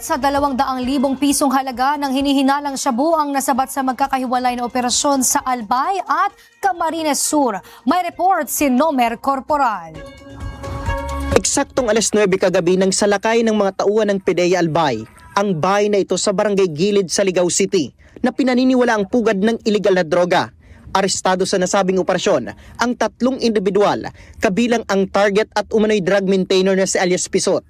Umabot sa 200,000 pisong halaga ng hinihinalang shabu ang nasabat sa magkakahiwalay na operasyon sa Albay at Camarines Sur. May report si Nomer Corporal. Eksaktong alas 9 kagabi nang salakay ng mga tauhan ng PDEA Albay, ang bahay na ito sa barangay Gilid sa Ligao City na pinaniniwala ang pugad ng iligal na droga. Arestado sa nasabing operasyon ang 3 individual, kabilang ang target at umano'y drug maintainer na si alias Pisot,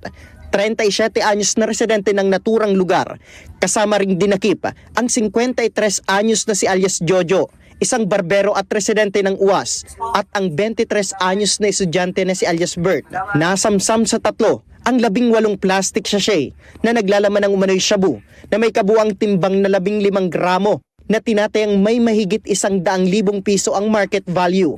37 anyos na residente ng naturang lugar. Kasama ring dinakip ang 53 anyos na si alias Jojo, isang barbero at residente ng UAS, at ang 23 anyos na estudyante na si alias Bert. Nasamsam sa 3 ang 18 plastic sachet na naglalaman ng umano'y shabu na may kabuang timbang na 15 gramo na tinatayang may mahigit 100,000 piso ang market value.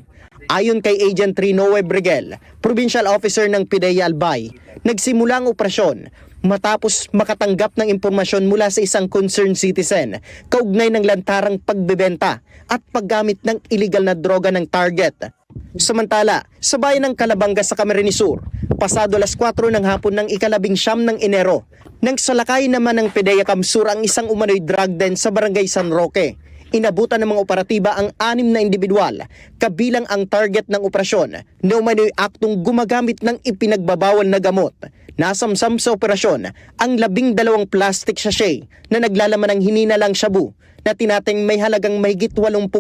Ayon kay Agent Rinoe Brigel, Provincial Officer ng PDEA Albay, nagsimula ang operasyon matapos makatanggap ng impormasyon mula sa isang concerned citizen kaugnay ng lantarang pagbebenta at paggamit ng iligal na droga ng target. Samantala, sa bayan ng Calabanga sa Camarines Sur, pasado alas 4 ng hapon ng ika-19 ng Enero, nang salakay naman ng PDEA Camsur ang isang umano'y drug den sa barangay San Roque. Inabutan ng mga operatiba ang 6 na individual, kabilang ang target ng operasyon na umano'y aktong gumagamit ng ipinagbabawal na gamot. Nasamsam sa operasyon ang 12 plastic sachet na naglalaman ng hininalang shabu na tinatayang may halagang mahigit 80,000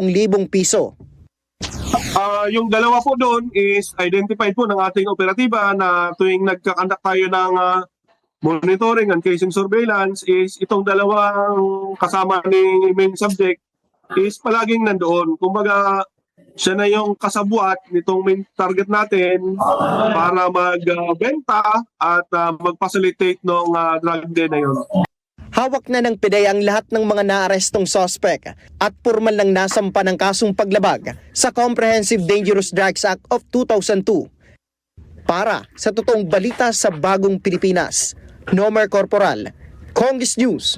piso. Yung dalawa po doon is identified po ng ating operatiba na tuwing nagkakandak tayo ng monitoring and casing surveillance is itong dalawang kasama ni main subject is palaging nandoon. Kumbaga, siya na yung kasabuat nitong main target natin para magbenta at mag-facilitate ng drug den na yun. Hawak na ng PDEA ang lahat ng mga naarestong suspect at pormal nang nasampa ng kasong paglabag sa Comprehensive Dangerous Drugs Act of 2002. Para sa totoong balita sa Bagong Pilipinas, Nomer Corporal, Congress News.